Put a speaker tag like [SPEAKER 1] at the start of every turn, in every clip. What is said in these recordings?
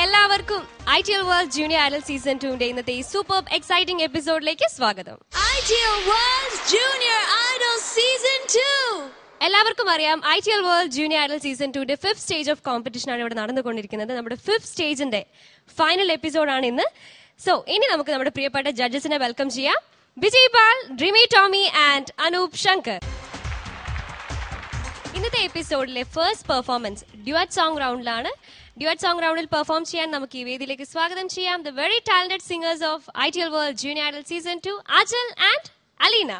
[SPEAKER 1] എല്ലാവർക്കും ITL World Junior Idol Season 2 ഇന്നത്തെ ഈ സൂപ്പർ എക്സൈറ്റിംഗ് എപ്പിസോഡിലേക്ക് സ്വാഗതം.
[SPEAKER 2] ITL World Junior Idol Season 2.
[SPEAKER 1] എല്ലാവർക്കും അറിയാം ITL World Junior Idol Season 2 5th stage of competition ആണ് ഇവിടെ നടന്നുകൊണ്ടിരിക്കുന്നത്. നമ്മുടെ 5th സ്റ്റേജിന്റെ ഫൈനൽ എപ്പിസോഡാണ് ഇന്ന്. സോ ഇനി നമുക്ക് നമ്മുടെ പ്രിയപ്പെട്ട ജഡ്ജസിനെ വെൽക്കം ചെയ്യാം. വിജയ് പാൽ, ഡ്രീമി ടോമി ആൻഡ് അനൂപ് ശങ്കർ. ഇന്നത്തെ എപ്പിസോഡിലെ ഫസ്റ്റ് പെർഫോമൻസ് ഡ്യുവറ്റ് സോങ് റൗണ്ടിലാണ്. ഡ്യുവറ്റ് സോങ് റൗണ്ടിൽ പെർഫോം ചെയ്യാൻ നമുക്ക് ഈ വേദിയിലേക്ക് സ്വാഗതം ചെയ്യാം the very talented singers of ITL World Junior Idol Season 2, Ajal and Aleena.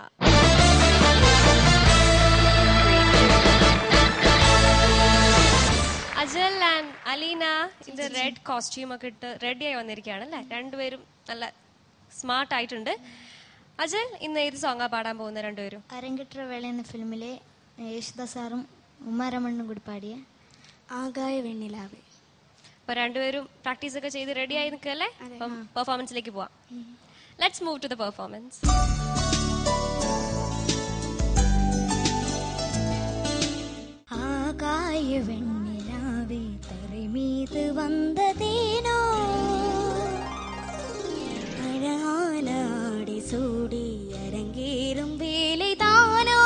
[SPEAKER 1] Ajal and Aleena ഇത് റെഡ് കോസ്റ്റ്യൂം ഒക്കെ ഇട്ട് റെഡിയായി വന്നിരിക്കുകയാണ് അല്ലേ? രണ്ടുപേരും നല്ല സ്മാർട്ട് ആയിട്ടുണ്ട്. അജൽ, ഇന്ന് ഏത് സോങ്ങാ പാടാൻ പോകുന്ന രണ്ടുപേരും?
[SPEAKER 3] അരങ്ങേറ്റ വേള എന്ന ഫിലിമിലെ യേശുദാസ് സാറും ഉമ്മാരമണ്ണും കൂടി പാടിയ ആകായ വെണ്ണിലാവേ.
[SPEAKER 1] അപ്പൊ രണ്ടുപേരും പ്രാക്ടീസ് ഒക്കെ ചെയ്ത് റെഡി ആയി നിൽക്കല്ലേ? അപ്പം പെർഫോമൻസിലേക്ക് പോവാം. Let's move to the performance.
[SPEAKER 3] ആകായ വെണ്ണിലാവേ തറിമീത് വന്നതേനോ അഴാലാടി സൂടി അരങ്ങേറും വേലൈതാനോ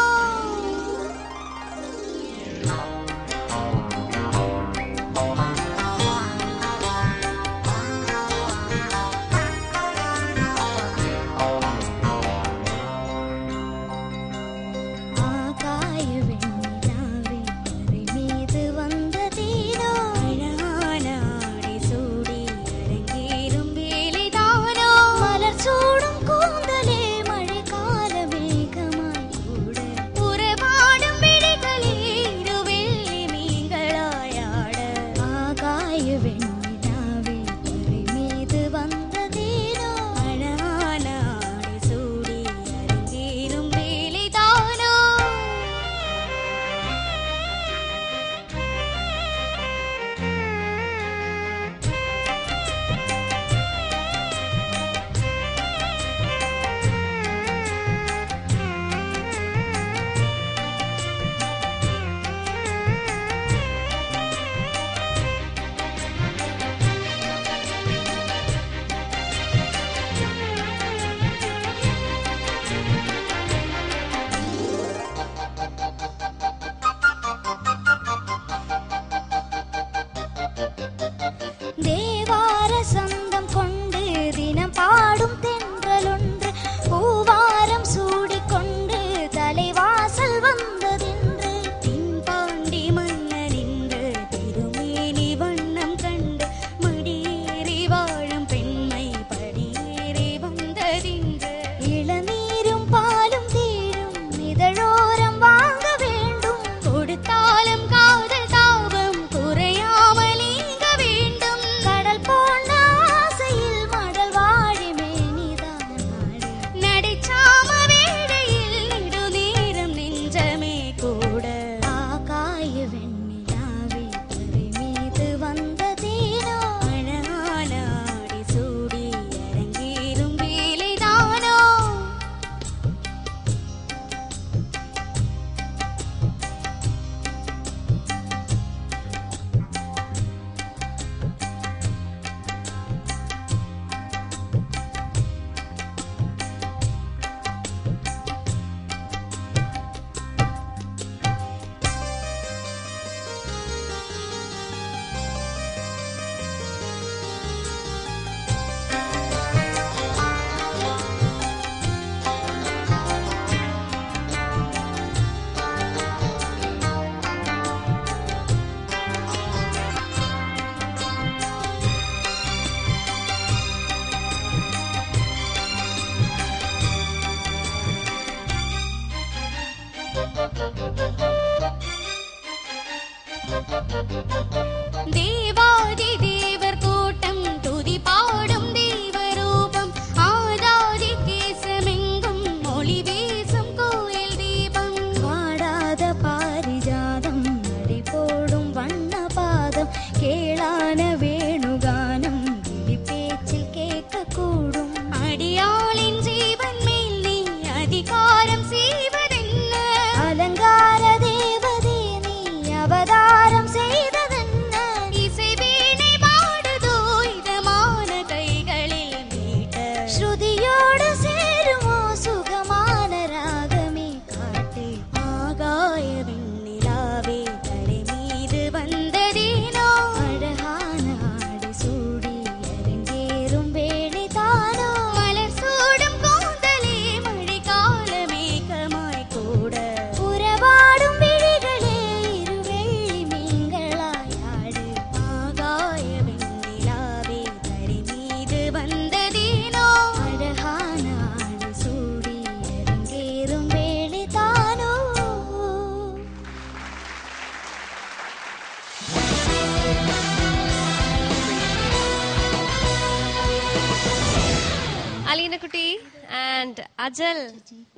[SPEAKER 1] ആൻഡ് അജൽ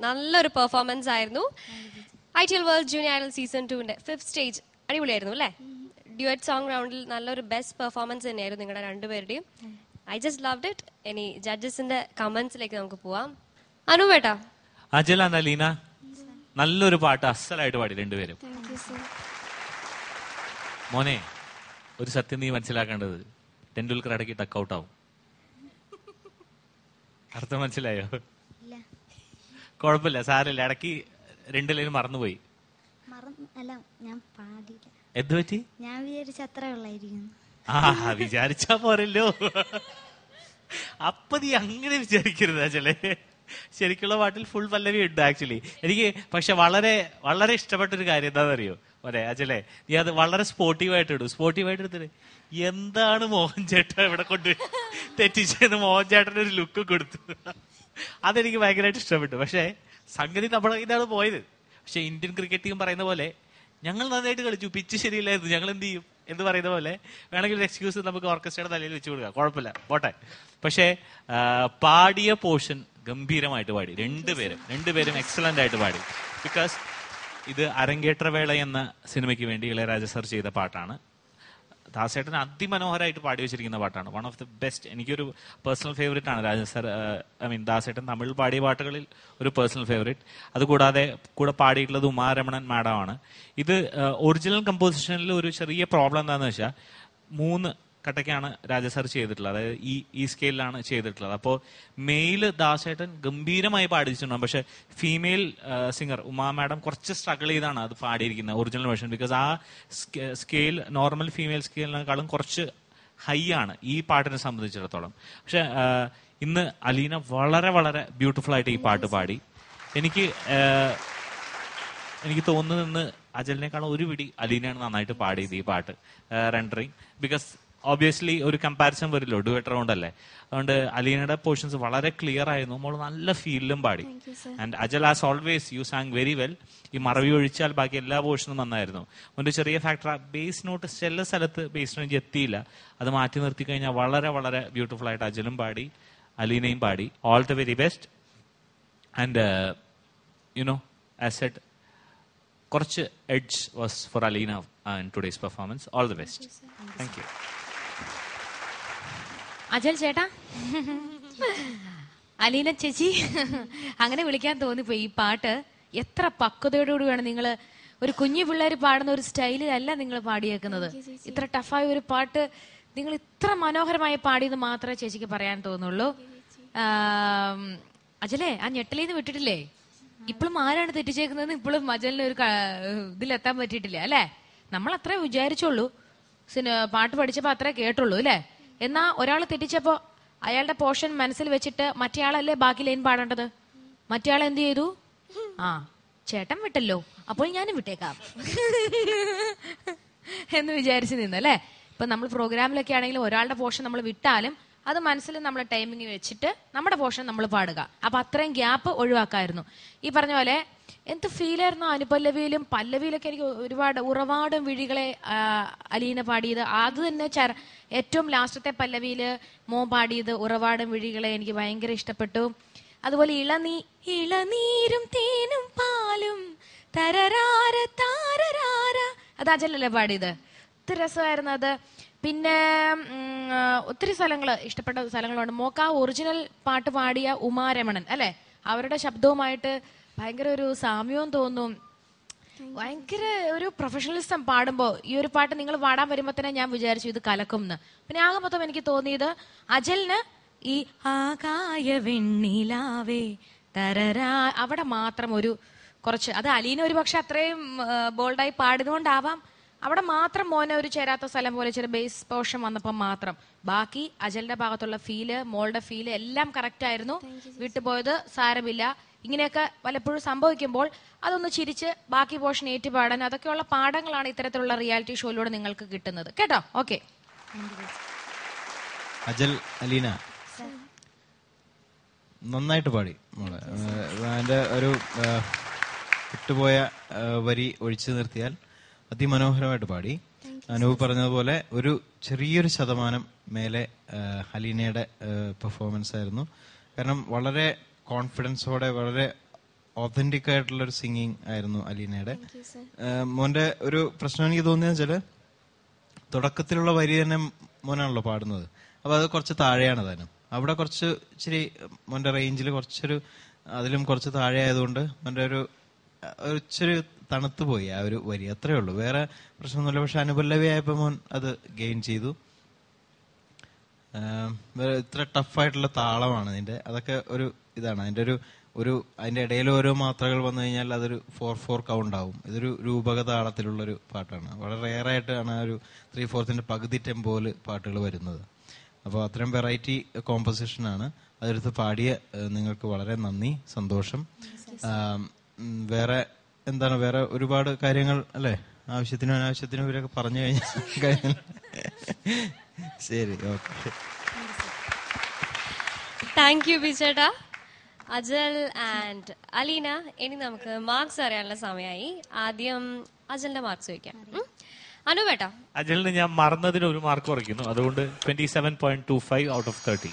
[SPEAKER 1] നല്ലൊരു പെർഫോമൻസ് ആയിരുന്നു. ITL world junior idol season 2 5th stage അടിപൊളിയായിരുന്നു അല്ലേ? ഡ്യുവറ്റ് സോങ് റൗണ്ടിൽ നല്ലൊരു ബെസ്റ്റ് പെർഫോമൻസ് തന്നെയായിരുന്നു നിങ്ങളുടെ രണ്ടുപേരുടെയും. I just loved it. ഇനി ജഡ്ജസിന്റെ കമന്റ്സിലേക്ക് നമുക്ക് പോവാം. അനുവേട്ടാ,
[SPEAKER 4] അജൽ ആൻഡ് അലീന നല്ലൊരു പാട്ട് അസലായിട്ട് പാടി രണ്ടുപേരും. മോനെ, ഒരു സത്യം നീ മനസ്സിലാക്കേണ്ടത്, ടെണ്ടുൽക്കർ ഇടയ്ക്ക് ടക്ക് ഔട്ട് ആവും. അർത്ഥം മനസ്സിലായോ? കുഴപ്പമില്ല, സാരമില്ല. ഇടയ്ക്ക് രണ്ടു ലൈൻ മറന്നുപോയി. എന്ത് പറ്റി?
[SPEAKER 3] ഞാൻ വിചാരിച്ച അത്ര ഉള്ളായിരിക്കും.
[SPEAKER 4] വിചാരിച്ചാ പോരല്ലോ. അപ്പൊ നീ അങ്ങനെ വിചാരിക്കരുത് അജലെ. ശരിക്കുള്ള പാട്ടിൽ ഫുൾ പല്ലവി ഉണ്ട് ആക്ച്വലി. എനിക്ക് പക്ഷെ വളരെ വളരെ ഇഷ്ടപ്പെട്ടൊരു കാര്യം എന്താണെന്ന് അറിയോ അജലെ, നീ അത് വളരെ സ്പോർട്ടീവായിട്ട് ഇടും. സ്പോർട്ടീവായിട്ട് എടുത്തിട്ട് എന്താണ് മോഹൻ ചേട്ടൻ ഇവിടെ കൊണ്ട് തെറ്റിച്ചെന്ന് മോഹൻ ചേട്ടൻ ഒരു ലുക്ക് കൊടുത്തു. അതെനിക്ക് ഭയങ്കരമായിട്ട് ഇഷ്ടപ്പെട്ടു. പക്ഷെ സംഗതി നമ്മുടെ ഇതാണ് പോയത്. പക്ഷെ ഇന്ത്യൻ ക്രിക്കറ്റ് ടീം പറയുന്ന പോലെ ഞങ്ങൾ നന്നായിട്ട് കളിച്ചു, പിച്ച് ശരിയില്ലായിരുന്നു, ഞങ്ങൾ എന്ത് ചെയ്യും എന്ന് പറയുന്ന പോലെ വേണമെങ്കിൽ ഒരു എക്സ്ക്യൂസ് നമുക്ക് ഓർക്കസ്ട്രയുടെ തലയിൽ വെച്ച് കൊടുക്കാം, കുഴപ്പമില്ല, പോട്ടെ. പക്ഷേ പാടിയ പോർഷൻ ഗംഭീരമായിട്ട് പാടി രണ്ടുപേരും എക്സലന്റ് ആയിട്ട് പാടി. ബിക്കോസ് ഇത് അരങ്ങേറ്റവേള എന്ന സിനിമയ്ക്ക് വേണ്ടി ഇളയരാജ സർ ചെയ്ത പാട്ടാണ്. ദാസേട്ടൻ അതിമനോഹരമായിട്ട് പാടി വെച്ചിരിക്കുന്ന പാട്ടാണ്. One of the best. എനിക്കൊരു പേഴ്സണൽ ഫേവറേറ്റ് ആണ് രാജ സർ. ദാസേട്ടൻ തമിഴ് പാടിയ പാട്ടുകളിൽ ഒരു പേഴ്സണൽ ഫേവറേറ്റ്. അതുകൂടാതെ കൂടെ പാടിയിട്ടുള്ളത് ഉമാരമണൻ മാഡം ആണ്. ഇത് ഒറിജിനൽ കമ്പോസിഷനിൽ ഒരു ചെറിയ പ്രോബ്ലം എന്താണെന്ന് വെച്ചാൽ 3 കട്ടയ്ക്കാണ് രാജ സർ ചെയ്തിട്ടുള്ളത്. അതായത് ഈ സ്കെയിലാണ് ചെയ്തിട്ടുള്ളത്. അപ്പോൾ മെയിൽ ദാസേട്ടൻ ഗംഭീരമായി പാടിച്ചിട്ടുണ്ടാകും. പക്ഷെ ഫീമെയിൽ സിംഗർ ഉമാ മാഡം കുറച്ച് സ്ട്രഗിൾ ചെയ്താണ് അത് പാടിയിരിക്കുന്നത് ഒറിജിനൽ വേർഷൻ. ബിക്കോസ് ആ സ്കെയിൽ നോർമൽ ഫീമെയിൽ സ്കെയിലിനേക്കാളും കുറച്ച് ഹൈ ആണ് ഈ പാട്ടിനെ സംബന്ധിച്ചിടത്തോളം. പക്ഷെ ഇന്ന് അലീന വളരെ വളരെ ബ്യൂട്ടിഫുൾ ആയിട്ട് ഈ പാട്ട് പാടി. എനിക്ക് തോന്നുന്നത് ഇന്ന് അജലിനേക്കാളും ഒരു പിടി അലീനയാണ് നന്നായിട്ട് പാടിയത് ഈ പാട്ട് റെൻഡറിങ്. ബിക്കോസ് ഒബ്വിയസ്ലി ഒരു കമ്പാരിസൺ വരില്ലോ, ഡുവറ്റ് റൗണ്ട് അല്ലേ. അതുകൊണ്ട് അലീനയുടെ പോർഷൻസ് വളരെ ക്ലിയർ ആയിരുന്നു. നമ്മൾ നല്ല ഫീലിലും പാടി. And agile as always you San very well. ഈ മറവി ഒഴിച്ചാൽ ബാക്കി എല്ലാ പോർഷനും നന്നായിരുന്നു. ഒരു ചെറിയ ഫാക്ടർ, ബേസ് നോട്ട് ചില സ്ഥലത്ത് ബേസ് റേഞ്ച് എത്തിയില്ല. അത് മാറ്റി നിർത്തി കഴിഞ്ഞാൽ വളരെ വളരെ ബ്യൂട്ടിഫുൾ ആയിട്ട് അജലും പാടി അലീനയും പാടി. All the very best. And you know as said, കുറച്ച് edge was for Aleena in today's performance. All the best. Thank you.
[SPEAKER 5] Ajal ചേട്ടാ, അലീന ചേച്ചി, അങ്ങനെ വിളിക്കാൻ തോന്നിപ്പോയി. ഈ പാട്ട് എത്ര പക്വതയോടുകൂടി വേണം നിങ്ങൾ, ഒരു കുഞ്ഞു പിള്ളേർ പാടുന്ന ഒരു സ്റ്റൈലിലല്ല നിങ്ങൾ പാടിയേക്കുന്നത്. ഇത്ര ടഫായ ഒരു പാട്ട് നിങ്ങൾ ഇത്ര മനോഹരമായി പാടിയെന്ന് മാത്രമേ ചേച്ചിക്ക് പറയാൻ തോന്നുള്ളൂ. അജലേ, ആ ഞെട്ടലിന്ന് വിട്ടിട്ടില്ലേ? ഇപ്പോഴും ആരാണ് തെറ്റിച്ചേക്കുന്നതെന്ന് ഇപ്പോഴും അജലിന് ഒരു ഇതിലെത്താൻ പറ്റിയിട്ടില്ല അല്ലേ? നമ്മൾ അത്രേ വിചാരിച്ചുള്ളൂ, പാട്ട് പഠിച്ചപ്പോ അത്രേ കേട്ടുള്ളൂ അല്ലേ? എന്നാ ഒരാൾ തെറ്റിച്ചപ്പോ അയാളുടെ പോർഷൻ മനസ്സിൽ വെച്ചിട്ട് മറ്റേയാളല്ലേ ബാക്കി ലൈൻ പാടേണ്ടത്. മറ്റേയാൾ എന്ത് ചെയ്തു? ചേട്ടൻ വിട്ടല്ലോ, അപ്പോൾ ഞാനും വിട്ടേക്കാം എന്ന് വിചാരിച്ചു നിന്നല്ലേ. ഇപ്പൊ നമ്മൾ പ്രോഗ്രാമിലൊക്കെ ആണെങ്കിലും ഒരാളുടെ പോർഷൻ നമ്മൾ വിട്ടാലും അത് മനസ്സിൽ നമ്മൾ ടൈമിങ് വെച്ചിട്ട് നമ്മുടെ പോർഷൻ നമ്മൾ പാടുക. അപ്പൊ അത്രയും ഗ്യാപ്പ് ഒഴിവാക്കായിരുന്നു. ഈ പറഞ്ഞ പോലെ എന്ത് ഫീലായിരുന്നു അനുപല്ലവിയിലും പല്ലവിയിലൊക്കെ. എനിക്ക് ഒരുപാട് ഉറവാടും വിഴികളെ അലീന പാടിയത്, അത് തന്നെ ഏറ്റവും ലാസ്റ്റത്തെ പല്ലവിയില് മോൻ പാടിയത് ഉറവാടും വിഴികളെ എനിക്ക് ഭയങ്കര ഇഷ്ടപ്പെട്ടു. അതുപോലെ ഇളനീരും തേനും പാലും തരരാര താരരാര, അത് അജലല്ലേ പാടിയത്. ഒത്തിരി രസമായിരുന്നു അത്. പിന്നെ ഒത്തിരി ഇഷ്ടപ്പെട്ട സ്ഥലങ്ങളുണ്ട്. മോക്ക ഒറിജിനൽ പാട്ട് പാടിയ ഉമാരമണൻ അല്ലെ, അവരുടെ ശബ്ദവുമായിട്ട് ഭയങ്കര ഒരു സാമ്യവും തോന്നും. ഭയങ്കര ഒരു പ്രൊഫഷണലിസം പാടുമ്പോ. ഈ ഒരു പാട്ട് നിങ്ങൾ പാടാൻ വരുമ്പോ തന്നെ ഞാൻ വിചാരിച്ചു ഇത് കലക്കും എന്ന്. പിന്നെ ആകെ മൊത്തം എനിക്ക് തോന്നിയത് അജലിന് ഈ ആകായ വെണ്ണിലാവേ തരരാ അവിടെ മാത്രം ഒരു കുറച്ച്, അത് അലീന ഒരു പക്ഷെ അത്രയും ബോൾഡായി പാടുന്നതുകൊണ്ടാവാം അവിടെ മാത്രം മോനെ ഒരു ചേരാത്ത സ്ഥലം പോലെ ചില ബേസ് പോർഷൻ വന്നപ്പോൾ മാത്രം. ബാക്കി അജലിന്റെ ഭാഗത്തുള്ള ഫീല്, മോളുടെ ഫീല് എല്ലാം കറക്റ്റ് ആയിരുന്നു. വിട്ടുപോയത് സാരമില്ല. ഇങ്ങനെയൊക്കെ പലപ്പോഴും സംഭവിക്കുമ്പോൾ അതൊന്ന് ചിരിച്ച് ബാക്കി പോർഷൻ ഏറ്റുപാടാൻ, അതൊക്കെയുള്ള പാഠങ്ങളാണ് ഇത്തരത്തിലുള്ള റിയാലിറ്റി ഷോയിലൂടെ നിങ്ങൾക്ക് കിട്ടുന്നത് കേട്ടോ. ഓക്കെ,
[SPEAKER 6] അജൽ, അലീന നന്നായിട്ട് പാടി മോളെ. അതിന്റെ ഒരു വിട്ടുപോയ വരി ഒഴിച്ചു നിർത്തിയാൽ അതിമനോഹരമായിട്ട് പാടി. അനൂപ് പറഞ്ഞതുപോലെ ഒരു ചെറിയൊരു ശതമാനം മേലെ അലീനയുടെ പെർഫോമൻസ് ആയിരുന്നു. കാരണം വളരെ കോൺഫിഡൻസോടെ വളരെ ഒതന്റിക് ആയിട്ടുള്ള ഒരു സിംഗിങ് ആയിരുന്നു അലീനയുടെ. മോന്റെ ഒരു പ്രശ്നം എനിക്ക് തോന്നിയെന്ന് വെച്ചാല് തുടക്കത്തിലുള്ള വരി തന്നെ മോനാണല്ലോ പാടുന്നത്. അപ്പൊ അത് കുറച്ച് താഴെയാണ് താനും. അവിടെ കുറച്ച് ഇച്ചിരി മോന്റെ റേഞ്ചിൽ കുറച്ചൊരു അതിലും കുറച്ച് താഴെ ആയതുകൊണ്ട് മോന്റെ ഒരു ഇച്ചിരി തണുത്തു പോയി ആ ഒരു വരി. അത്രേ ഉള്ളൂ, വേറെ പ്രശ്നമൊന്നുമില്ല. പക്ഷെ അനുപല്ലവി ആയപ്പോ മോൻ അത് ഗെയിൻ ചെയ്തു. ഇത്ര ടഫായിട്ടുള്ള താളമാണ് ഇതിന്റെ. അതൊക്കെ ഒരു ഇതാണ് അതിന്റെ അതിന്റെ ഇടയിൽ ഓരോ മാത്രകൾ വന്നു കഴിഞ്ഞാൽ അതൊരു 4/4 കൗണ്ട് ആവും. ഇതൊരു രൂപക താളത്തിലുള്ളൊരു പാട്ടാണ്. വളരെ റെയറായിട്ടാണ് ആ ഒരു 3/4 പകുതി ടെമ്പോയില് പാട്ടുകൾ വരുന്നത്. അപ്പോൾ അത്രയും വെറൈറ്റി കോമ്പോസിഷൻ ആണ്. അതെടുത്ത് പാടിയ നിങ്ങൾക്ക് വളരെ നന്ദി, സന്തോഷം. വേറെ എന്താണ്, വേറെ ഒരുപാട് കാര്യങ്ങൾ അല്ലേ, ആവശ്യത്തിനും അനാവശ്യത്തിനും ഇവരൊക്കെ പറഞ്ഞു കഴിഞ്ഞാൽ ശരി, ഓക്കെ.
[SPEAKER 1] താങ്ക് യു ബിചേട്ടാ. അജൽ ആൻഡ് അലീന, ഇനി നമുക്ക് മാർക്സ് അറിയാനുള്ള സമയമായി. ആദ്യം അജലിന്റെ മാർക്സ് ചോദിക്കാം. അനുപേട്ടാ,
[SPEAKER 4] അജലിന് ഞാൻ മറന്നതിന് ഒരു മാർക്ക് കുറയ്ക്കുന്നു. അതുകൊണ്ട് 27.25 out of 30.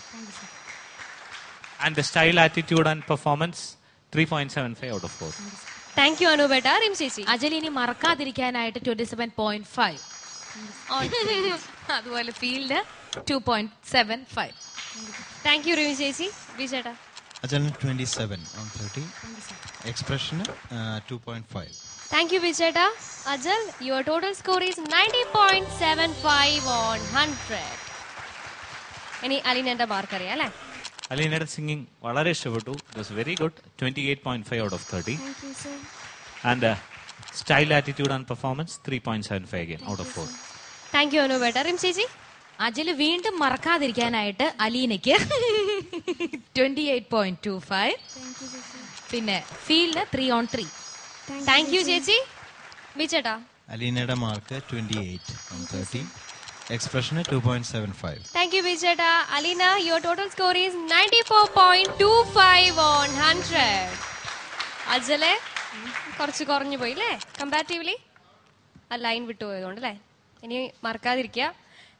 [SPEAKER 4] And the style, attitude and performance 3.75 out of 4.
[SPEAKER 1] Thank you അനുപേട്ടാ. റിം ചേച്ചി,
[SPEAKER 5] അജൽ ഇനി മറക്കാതിരിക്കാനായിട്ട് 27.5. അതുപോലെ ഫീൽഡ് 2.75.
[SPEAKER 1] താങ്ക് യു റിം ചേച്ചി. ബിചേട്ടാ,
[SPEAKER 6] അജലിന് 27 on 30. എക്സ്പ്രഷന് 2.5.
[SPEAKER 1] താങ്ക് യു ബിചേട്ടാ. Ajal, your total score is 90.75 on 100. ഇനി അലീനന്റെ മാർക്ക് അറിയാം അല്ലേ?
[SPEAKER 4] അലീനയുടെ സിംഗിങ് വളരെ ഇഷ്ടപ്പെട്ടു. It was very good. 28.5 out of 30. And style, attitude and performance 3.75 again out of 4.
[SPEAKER 1] Thank you അനുപേട്ടാ. റിം ചേച്ചി,
[SPEAKER 5] അജല് വീണ്ടും മറക്കാതിരിക്കാനായിട്ട് അലീനയ്ക്ക് 28.25. പിന്നെ ഫീൽഡ് 3 on 3.
[SPEAKER 1] താങ്ക് യു ചേച്ചി. ബിചേട്ടാ,
[SPEAKER 6] അലീനയുടെ മാർക്ക് 28 on 30. എക്സ്പ്രഷന് 2.75.
[SPEAKER 1] താങ്ക് യു ബിചേട്ടാ. Aleena, your total score is 94.25 on 100. അജലെ കുറച്ച് കുറഞ്ഞു പോയി അല്ലേ കമ്പാരിറ്റീവ്ലി? ആ ലൈൻ വിട്ടുപോയതുകൊണ്ട് അല്ലേ? ഇനി മറക്കാതിരിക്കുക.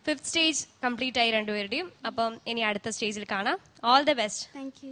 [SPEAKER 1] 5th സ്റ്റേജ് കംപ്ലീറ്റ് ആയി രണ്ടുപേരുടെയും. അപ്പം ഇനി അടുത്ത സ്റ്റേജിൽ കാണാം. All the best.
[SPEAKER 3] Thank U.